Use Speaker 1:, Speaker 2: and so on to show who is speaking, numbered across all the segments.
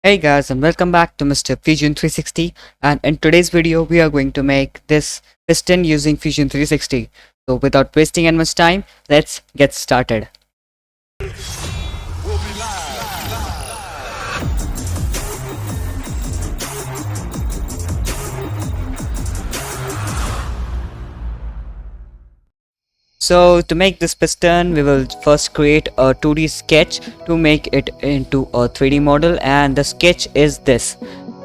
Speaker 1: Hey guys, and welcome back to Mr. Fusion 360, and in today's video we are going to make this piston using Fusion 360. So without wasting any much time, let's get started. So to make this piston, we will first create a 2D sketch to make it into a 3D model, and the sketch is this.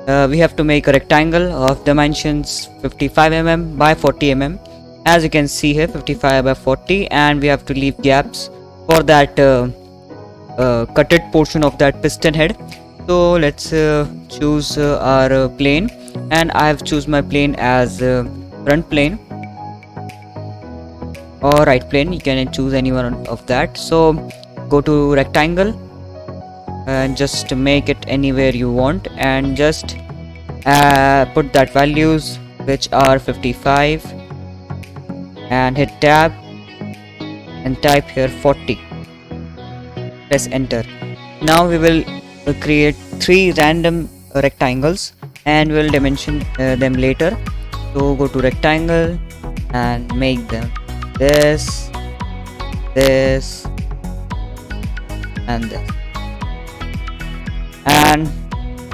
Speaker 1: We have to make a rectangle of dimensions 55 mm by 40 mm, as you can see here, 55 by 40, and we have to leave gaps for that cutted portion of that piston head. So let's choose our plane, and I have choose my plane as front plane or right plane. You can choose any one of that. So go to rectangle and just make it anywhere you want, and just put that values which are 55 and hit tab and type here 40. Press enter. Now we will create 3 random rectangles and we'll dimension them later. So go to rectangle and make them this, this, and this. And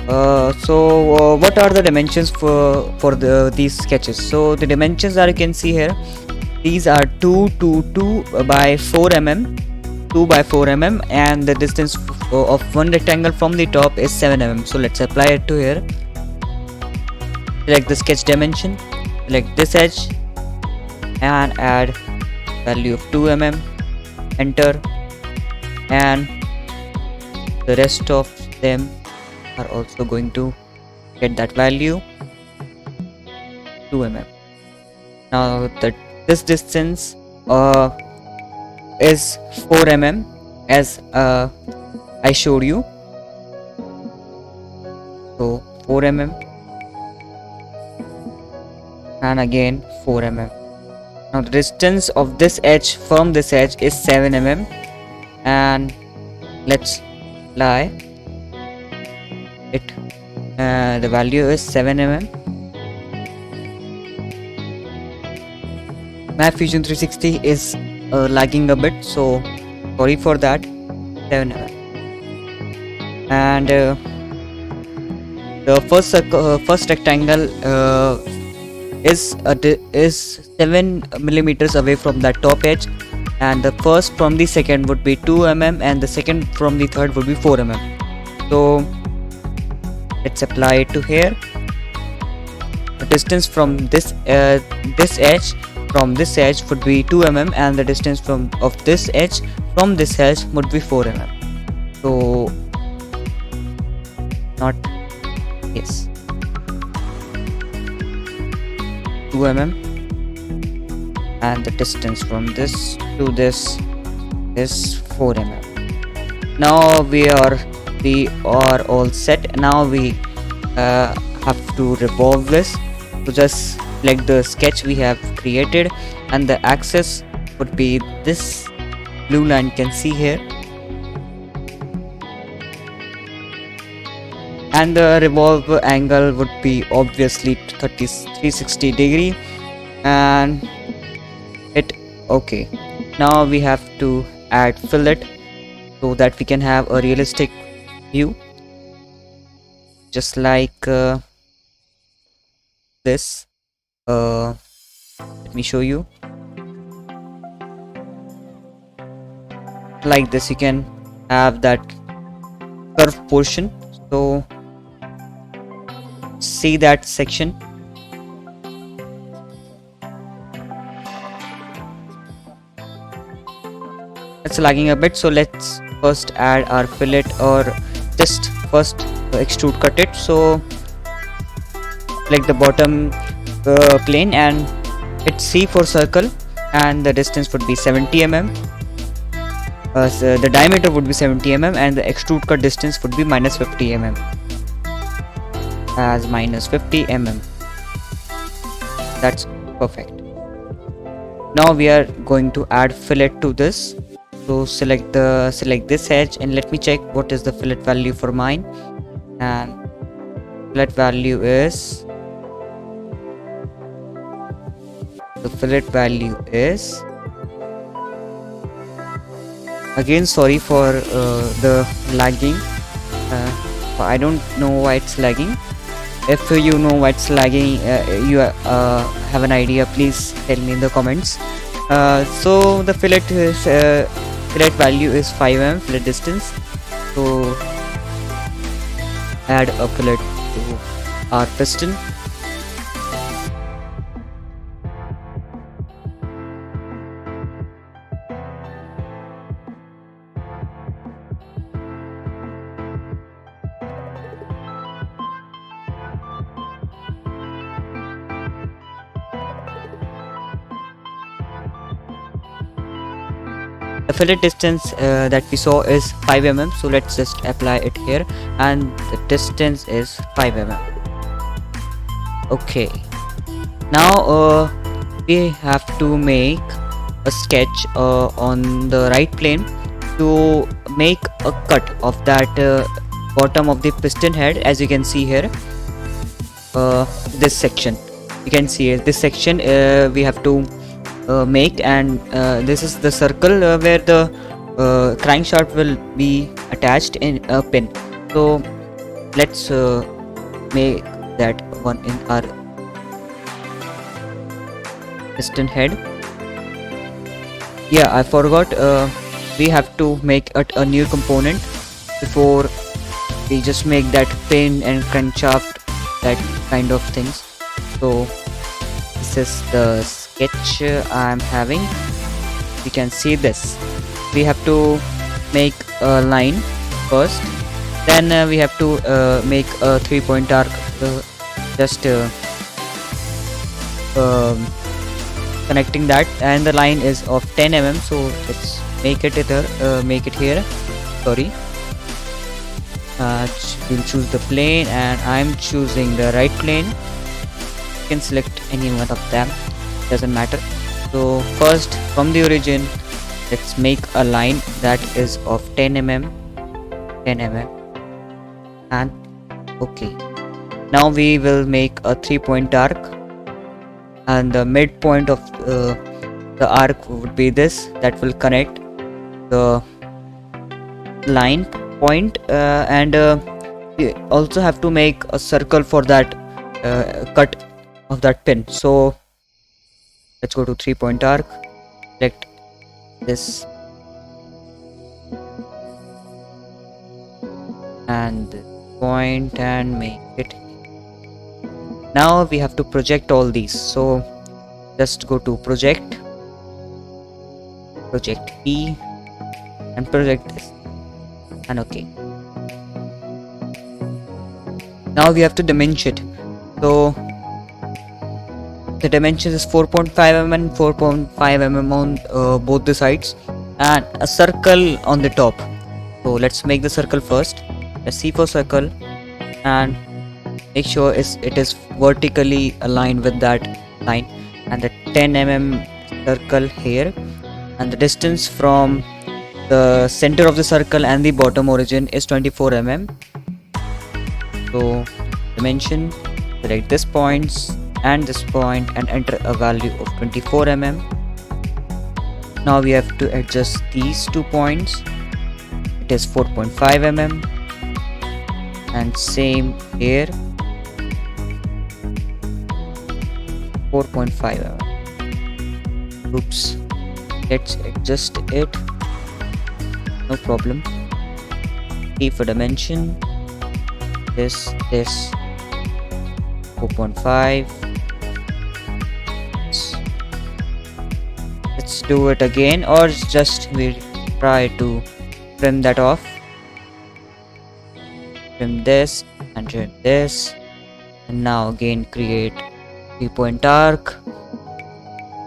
Speaker 1: what are the dimensions for these sketches? So the dimensions are, you can see here, these are 2 by 4 mm, 2 by 4 mm, and the distance of one rectangle from the top is 7 mm. So let's apply it to here. Select the sketch dimension, select this edge and add value of 2 mm, enter, and the rest of them are also going to get that value 2 mm. Now this distance is 4 mm as I showed you. So 4 mm and again 4 mm. Now the distance of this edge from this edge is 7 mm, and let's apply it. The value is 7 mm. My Fusion 360 is lagging a bit, so sorry for that. 7 mm. And the first rectangle is 7 millimeters away from that top edge, and the first from the second would be 2 mm, and the second from the third would be 4 mm. So let's apply it to here. The distance from this edge from this edge would be 2 mm, and the distance of this edge from this edge would be 4 mm. So not yes 2 mm, and the distance from this to this is 4 mm. Now we are all set. Now we have to revolve this. So just select the sketch we have created, and the axis would be this blue line you can see here, and the revolve angle would be obviously 360 degree, and hit OK. Now we have to add fillet so that we can have a realistic view, just like this. Let me show you. Like this, you can have that curved portion. So see that section. It's lagging a bit, so let's first add our fillet, or just first extrude cut it. So select the bottom plane and hit C for circle, and the distance would be 70 mm. So the diameter would be 70 mm, and the extrude cut distance would be minus 50 mm, as minus 50 mm. That's perfect. Now we are going to add fillet to this. So select this edge, and let me check what is the fillet value for mine. and fillet value is, the fillet value is, again sorry for the lagging, I don't know why it's lagging. If you know why it's lagging, you have an idea, please tell me in the comments. So the fillet value is 5 mm fillet distance, so add a fillet to our piston. The fillet distance that we saw is 5 mm, so let's just apply it here, and the distance is 5 mm. Okay, now we have to make a sketch on the right plane to make a cut of that bottom of the piston head. As you can see here, this section, you can see this section we have to make, and this is the circle where the crankshaft will be attached in a pin. So let's make that one in our piston head. Yeah, I forgot, we have to make a new component before we just make that pin and crankshaft, that kind of things. So this is the sketch I'm having. You can see this. We have to make a line first, then we have to make a 3-point arc, just connecting that, and the line is of 10 mm, so let's make it here. Sorry, we'll choose the plane, and I'm choosing the right plane. You can select any one of them, doesn't matter. So first, from the origin, let's make a line that is of 10 mm, and okay. Now we will make a 3-point arc, and the midpoint of the arc would be this, that will connect the line point, and we also have to make a circle for that cut of that pin. So let's go to 3-point arc, select this and point, and make it. Now we have to project all these, so just go to project P and project this, and okay. Now we have to dimension it. So the dimensions is 4.5 mm and 4.5 mm on both the sides, and a circle on the top. So let's make the circle first. Let's see for circle, and make sure it is vertically aligned with that line, and the 10 mm circle here, and the distance from the center of the circle and the bottom origin is 24 mm. So dimension, select this points and this point, and enter a value of 24 mm. Now we have to adjust these 2 points. It is 4.5 mm, and same here, 4.5 mm. Oops, let's adjust it, no problem. P for dimension, this 4.5. Let's do it again, or just we'll try to trim that off. Trim this and trim this, and now again create 3-point arc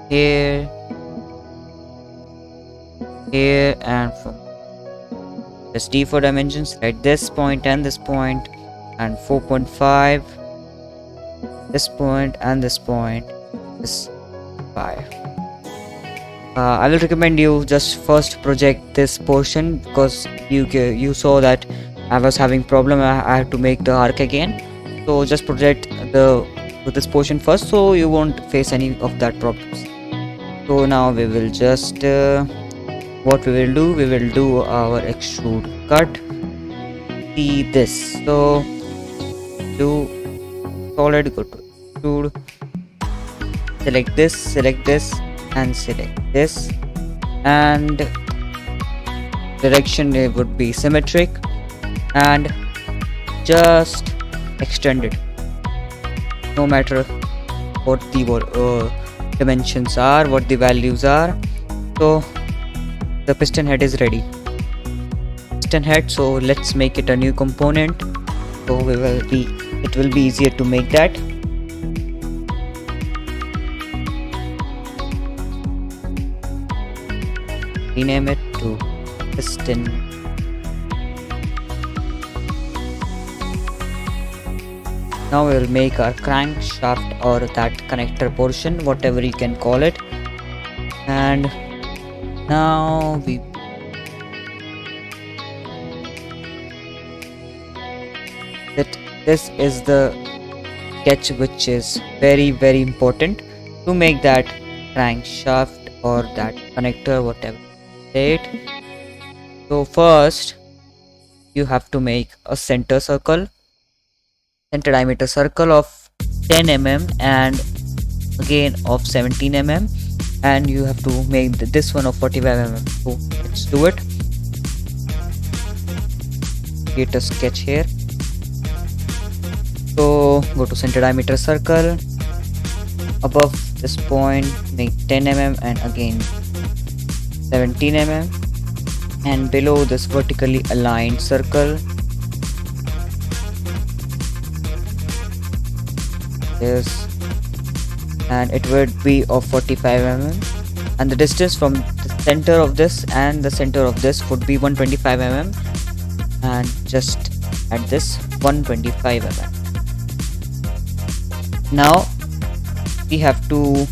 Speaker 1: here, and from this D for dimensions, write this point and this point, and 4.5, this point and this point is 5. I will recommend you just first project this portion, because you saw that I was having problem. I have to make the arc again. So just project this portion first, so you won't face any of that problems. So now we will just what we will do, we will do our extrude cut. See this. So do solid, go to extrude, select this and select this, and direction it would be symmetric, and just extend it no matter what the dimensions are, what the values are. So the piston head is ready. Piston head, so let's make it a new component. So it will be easier to make that. Rename it to piston. Now we will make our crankshaft or that connector portion, whatever you can call it. And now this is the sketch which is very important to make that crankshaft or that connector, whatever it. So first you have to make a center diameter circle of 10 mm and again of 17 mm, and you have to make this one of 45 mm. So let's do it. Create a sketch here. So go to center diameter circle, above this point make 10 mm and again 17 mm, and below this vertically aligned circle this, and it would be of 45 mm, and the distance from the center of this and the center of this would be 125 mm, and just at this 125 mm. Now we have to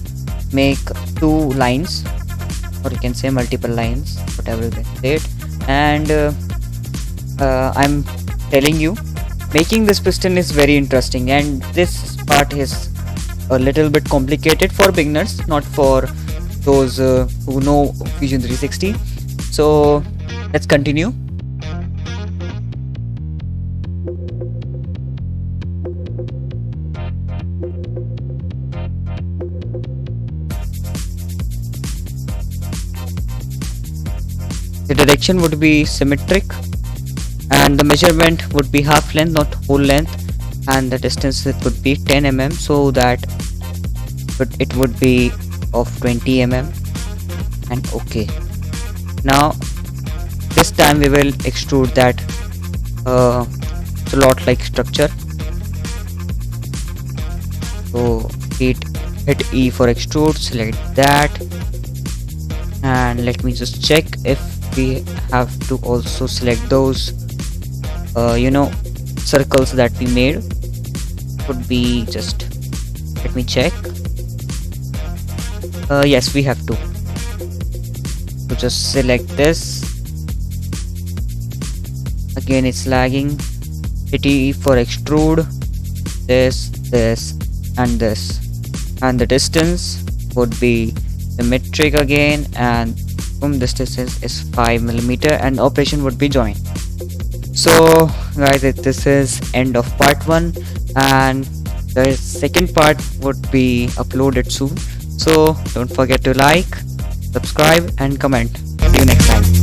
Speaker 1: make two lines, or you can say multiple lines, whatever you can say it. And I'm telling you, making this piston is very interesting, and this part is a little bit complicated for beginners, not for those who know Fusion 360. So let's continue. The direction would be symmetric, and the measurement would be half length, not whole length, and the distance it would be 10 mm, so that it would be of 20 mm. And okay, now this time we will extrude that slot like structure. So hit E for extrude, select that, and let me just check if we have to also select those circles that we made. Could be, just let me check. Yes, we have to. So just select this. Again it's lagging. Hit E for extrude, this and this, and the distance would be symmetric again, and from this distance is 5 mm, and operation would be join. So guys, this is end of part 1, and the second part would be uploaded soon. So don't forget to like, subscribe and comment. See you next time.